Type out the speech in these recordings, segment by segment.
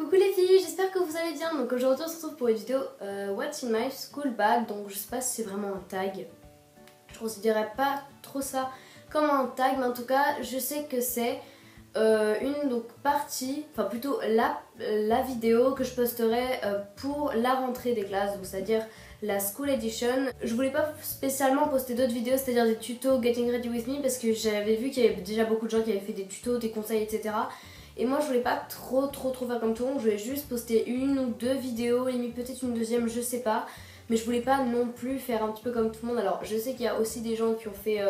Coucou les filles, j'espère que vous allez bien. Donc aujourd'hui on se retrouve pour une vidéo What's in my school bag. Donc je sais pas si c'est vraiment un tag. Je considérais pas trop ça comme un tag, mais en tout cas je sais que c'est une partie, enfin plutôt la vidéo que je posterai pour la rentrée des classes, donc c'est-à-dire la School Edition. Je voulais pas spécialement poster d'autres vidéos, c'est-à-dire des tutos Getting Ready With Me, parce que j'avais vu qu'il y avait déjà beaucoup de gens qui avaient fait des tutos, des conseils, etc. Et moi je voulais pas trop faire comme tout le monde, je voulais juste poster une ou deux vidéos, limite peut-être une deuxième, je sais pas. Mais je voulais pas non plus faire un petit peu comme tout le monde. Alors je sais qu'il y a aussi des gens qui ont fait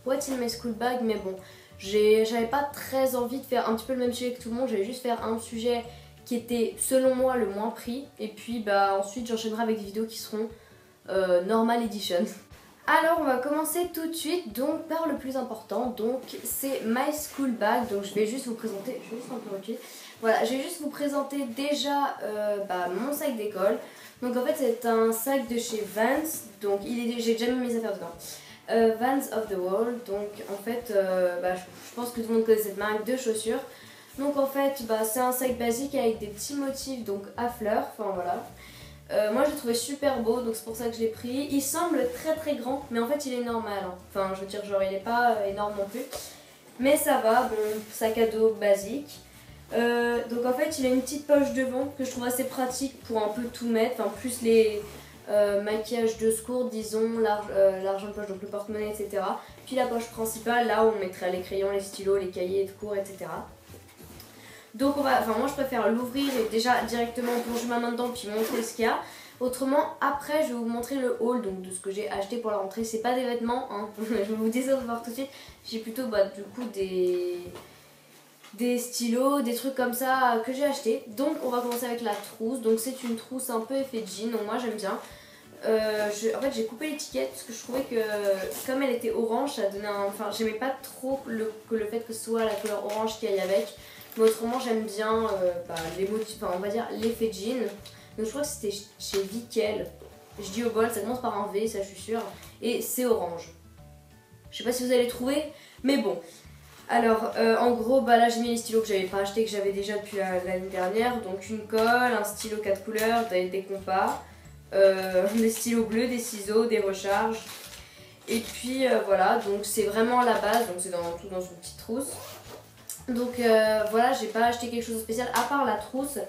What's in my school bag, mais bon, j'avais pas très envie de faire un petit peu le même sujet que tout le monde. J'allais juste faire un sujet qui était selon moi le moins pris. Et puis bah ensuite j'enchaînerai avec des vidéos qui seront normal edition. Alors on va commencer tout de suite donc par le plus important, donc c'est My School Bag. Donc je vais juste vous présenter, je vais juste un peu reculer. Voilà, je vais juste vous présenter déjà mon sac d'école. Donc en fait c'est un sac de chez Vans, donc j'ai déjà mis mes affaires dedans. Vans of the World, donc en fait je pense que tout le monde connaît cette marque de chaussures. Donc en fait c'est un sac basique avec des petits motifs donc à fleurs, enfin voilà. Moi je l'ai trouvé super beau, donc c'est pour ça que je l'ai pris. Il semble très grand, mais en fait il est normal, hein. Enfin je veux dire genre il est pas énorme non plus. Mais ça va, bon, sac à dos basique. Donc en fait il a une petite poche devant que je trouve assez pratique pour un peu tout mettre, enfin plus les maquillages de secours disons, l'argent de poche, donc le porte-monnaie, etc. Puis la poche principale là où on mettrait les crayons, les stylos, les cahiers de cours, etc. Donc moi je préfère l'ouvrir et déjà directement plonger ma main dedans puis montrer ce qu'il y a. Autrement après je vais vous montrer le haul donc de ce que j'ai acheté pour la rentrée. C'est pas des vêtements, hein. Je vais vous dire ça de voir tout de suite. J'ai plutôt du coup des stylos, des trucs comme ça que j'ai acheté. Donc on va commencer avec la trousse. Donc c'est une trousse un peu effet jean, donc moi j'aime bien. En fait j'ai coupé l'étiquette parce que je trouvais que comme elle était orange ça donnait un... Enfin j'aimais pas trop le fait que ce soit la couleur orange qui aille avec. Mais autrement j'aime bien les motifs, enfin on va dire l'effet jean. Donc je crois que c'était chez Vickel. Je dis au bol, ça commence par un V, ça je suis sûre. Et c'est orange. Je sais pas si vous allez trouver, mais bon. Alors en gros là j'ai mis les stylos que j'avais pas acheté, que j'avais déjà depuis l'année dernière. Donc une colle, un stylo 4 couleurs, des compas, des stylos bleus, des ciseaux, des recharges. Et puis voilà, donc c'est vraiment la base, donc c'est tout dans une petite trousse. Donc voilà, j'ai pas acheté quelque chose de spécial à part la trousse.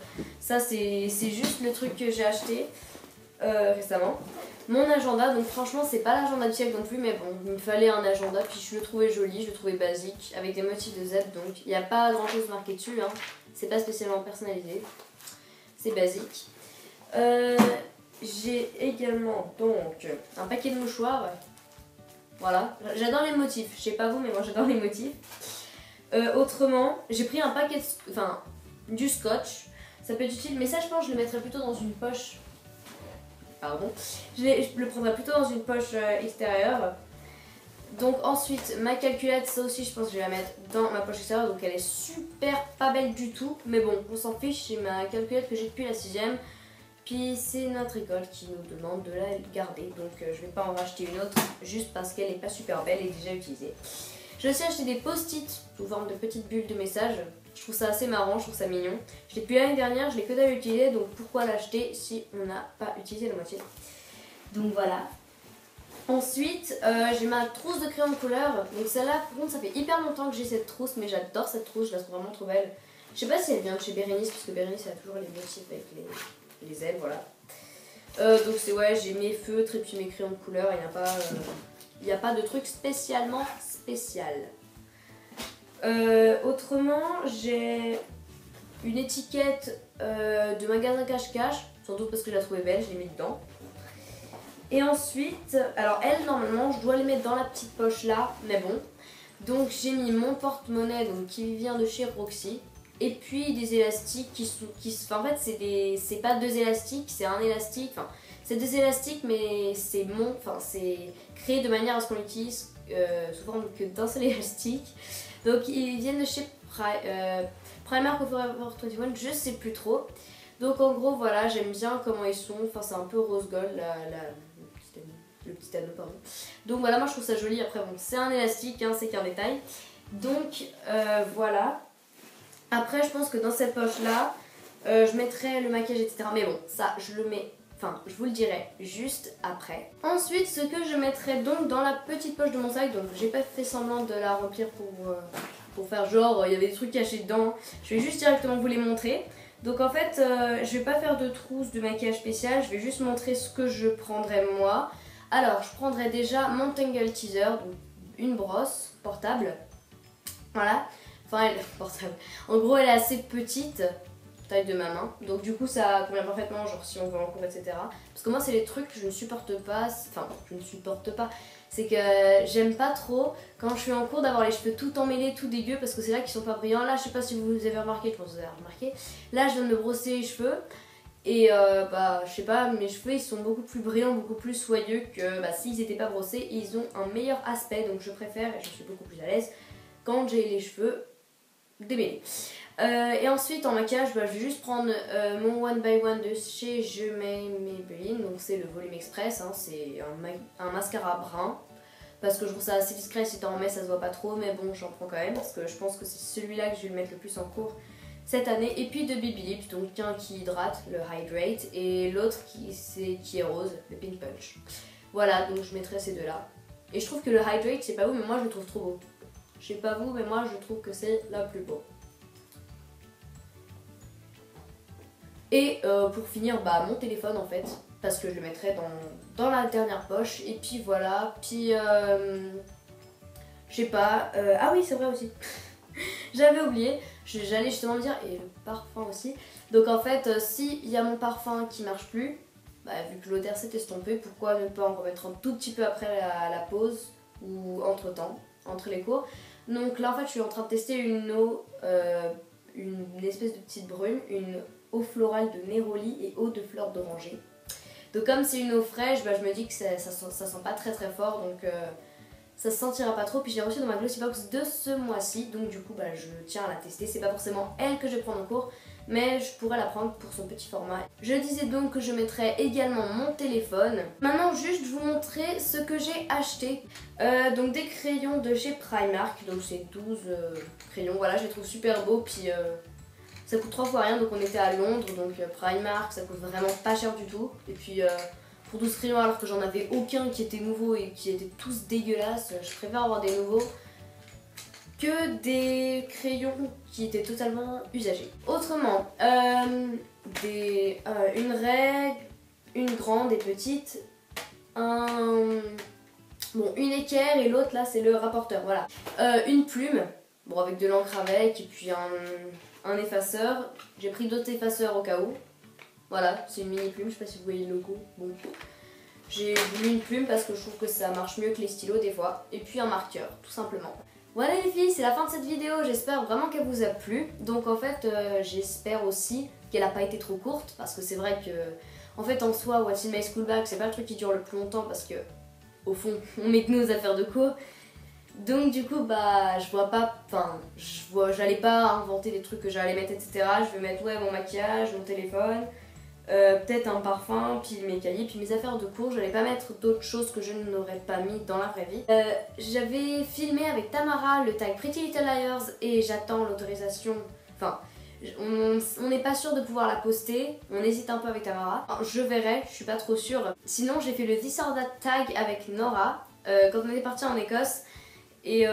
Ça c'est juste le truc que j'ai acheté récemment. Mon agenda, donc franchement c'est pas l'agenda du siècle non plus, mais bon il me fallait un agenda, puis je le trouvais joli, je le trouvais basique avec des motifs de Z, donc il n'y a pas grand chose marqué dessus, hein. C'est pas spécialement personnalisé, c'est basique. J'ai également donc un paquet de mouchoirs. Voilà, j'adore les motifs, je sais pas vous mais moi j'adore les motifs. Autrement, j'ai pris un paquet, du scotch, ça peut être utile, mais ça je pense que je le mettrais plutôt dans une poche, pardon, je le prendrais plutôt dans une poche extérieure. Donc ensuite, ma calculette, ça aussi je pense que je vais la mettre dans ma poche extérieure, donc elle est super pas belle du tout, mais bon, on s'en fiche, c'est ma calculette que j'ai depuis la 6ème, puis c'est notre école qui nous demande de la garder, donc je vais pas en racheter une autre, juste parce qu'elle est pas super belle et déjà utilisée. J'ai aussi acheté des post-it sous forme de petites bulles de messages. Je trouve ça assez marrant, je trouve ça mignon. Je l'ai depuis l'année dernière, je l'ai que dalle utilisé, donc pourquoi l'acheter si on n'a pas utilisé la moitié. Donc voilà. Ensuite, j'ai ma trousse de crayons de couleur. Donc celle-là, par contre, ça fait hyper longtemps que j'ai cette trousse, mais j'adore cette trousse, je la trouve vraiment trop belle. Je sais pas si elle vient de chez Bérénice, parce que Bérénice elle a toujours les motifs avec les ailes, voilà. Donc c'est ouais, j'ai mes feutres et puis mes crayons de couleur, il n'y a pas de truc spécialement spécial. Autrement, j'ai une étiquette de magasin cache-cache, sans doute parce que je la trouvais belle, je l'ai mis dedans. Et ensuite, alors elle, normalement, je dois les mettre dans la petite poche là, mais bon. Donc j'ai mis mon porte-monnaie qui vient de chez Roxy. Et puis des élastiques en fait c'est pas deux élastiques, c'est un élastique, enfin c'est deux élastiques mais c'est créé de manière à ce qu'on l'utilise sous forme d'un seul élastique. Donc ils viennent de chez Primark ou Forever 21, je sais plus trop. Donc en gros voilà, j'aime bien comment ils sont, enfin c'est un peu rose gold le petit anneau pardon. Donc voilà, moi je trouve ça joli, après bon c'est un élastique, hein, c'est qu'un détail. Donc voilà. Après je pense que dans cette poche là Je mettrai le maquillage, etc. Mais bon, ça, je le mets... Enfin, je vous le dirai juste après. Ensuite, ce que je mettrai donc dans la petite poche de mon sac, donc j'ai pas fait semblant de la remplir pour faire genre, il y avait des trucs cachés dedans. Je vais juste directement vous les montrer. Donc en fait, je vais pas faire de trousse de maquillage spécial, je vais juste montrer ce que je prendrai moi. Alors, je prendrai déjà mon Tangle Teaser, donc une brosse portable. Voilà. Enfin, elle est portable. En gros, elle est assez petite, taille de ma main. Donc du coup, ça convient parfaitement, genre si on veut en cours, etc. Parce que moi, c'est les trucs que je ne supporte pas. Enfin, je ne supporte pas. C'est que j'aime pas trop quand je suis en cours d'avoir les cheveux tout emmêlés, tout dégueu, parce que c'est là qu'ils sont pas brillants. Là, je sais pas si vous avez remarqué, je pense que vous avez remarqué. Là, je viens de me brosser les cheveux. Et bah, je sais pas, mes cheveux ils sont beaucoup plus brillants, beaucoup plus soyeux que s'ils n'étaient pas brossés. Et ils ont un meilleur aspect, donc je préfère et je suis beaucoup plus à l'aise quand j'ai les cheveux démêlés. Et ensuite en maquillage, je vais juste prendre mon One by One de chez Je Maybelline. Donc c'est le volume express, hein, c'est un mascara brun. Parce que je trouve ça assez discret, si t'en mets ça se voit pas trop. Mais bon, j'en prends quand même parce que je pense que c'est celui-là que je vais le mettre le plus en cours cette année. Et puis de Baby Lips, donc un qui hydrate, le Hydrate, et l'autre qui est rose, le Pink Punch. Voilà, donc je mettrai ces deux là. Et je trouve que le Hydrate, c'est pas vous, mais moi je le trouve trop beau. Je sais pas vous, mais moi je trouve que c'est la plus beau. Et pour finir, mon téléphone en fait, parce que je le mettrai dans la dernière poche. Et puis voilà, puis je sais pas, ah oui c'est vrai aussi, j'avais oublié, j'allais justement me dire, et le parfum aussi. Donc en fait, s'il y a mon parfum qui marche plus, vu que l'odeur s'est estompée, pourquoi ne pas en remettre un tout petit peu après la pause ou entre temps, entre les cours. Donc là en fait je suis en train de tester une eau, une espèce de petite brune, une eau florale de Neroli et eau de fleurs d'oranger. Donc comme c'est une eau fraîche, je me dis que ça sent pas très très fort, donc ça se sentira pas trop. Puis j'ai reçu dans ma Glossy Box de ce mois-ci, donc du coup je tiens à la tester. C'est pas forcément elle que je vais prendre en cours, mais je pourrais la prendre pour son petit format. Je disais donc que je mettrais également mon téléphone. Maintenant juste vous montrer ce que j'ai acheté. Donc des crayons de chez Primark, donc c'est 12 crayons, voilà, je les trouve super beaux. Puis ça coûte 3 fois rien, donc on était à Londres, donc Primark, ça coûte vraiment pas cher du tout. Et puis pour 12 crayons alors que j'en avais aucun qui était nouveau et qui étaient tous dégueulasses, je préfère avoir des nouveaux que des crayons qui étaient totalement usagés. Autrement, une règle, une grande et petite, une équerre et l'autre là c'est le rapporteur, voilà. Une plume, bon avec de l'encre avec, et puis un effaceur. J'ai pris d'autres effaceurs au cas où. Voilà, c'est une mini plume, je sais pas si vous voyez le logo. Bon. J'ai voulu une plume parce que je trouve que ça marche mieux que les stylos des fois. Et puis un marqueur, tout simplement. Voilà les filles, c'est la fin de cette vidéo. J'espère vraiment qu'elle vous a plu. Donc en fait, j'espère aussi qu'elle n'a pas été trop courte. Parce que c'est vrai que, en fait, en soi, What's in My School Bag, c'est pas le truc qui dure le plus longtemps. Parce que, au fond, on met que nos affaires de cours. Donc du coup je vois pas, j'allais pas inventer des trucs que j'allais mettre, etc. Je vais mettre mon maquillage, mon téléphone, peut-être un parfum, puis mes cahiers, puis mes affaires de cours. J'allais pas mettre d'autres choses que je n'aurais pas mis dans la vraie vie. J'avais filmé avec Tamara le tag Pretty Little Liars et j'attends l'autorisation, on n'est pas sûr de pouvoir la poster, on hésite un peu avec Tamara. Je verrai, je suis pas trop sûre. Sinon j'ai fait le This or That tag avec Nora quand on était parti en Écosse. Et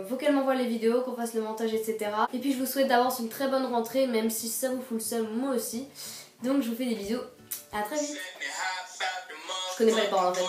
faut qu'elle m'envoie les vidéos, qu'on fasse le montage, etc. Et puis je vous souhaite d'avance une très bonne rentrée, même si ça vous fout le seum, moi aussi. Donc je vous fais des bisous, à très vite. Je connais pas les paroles en fait.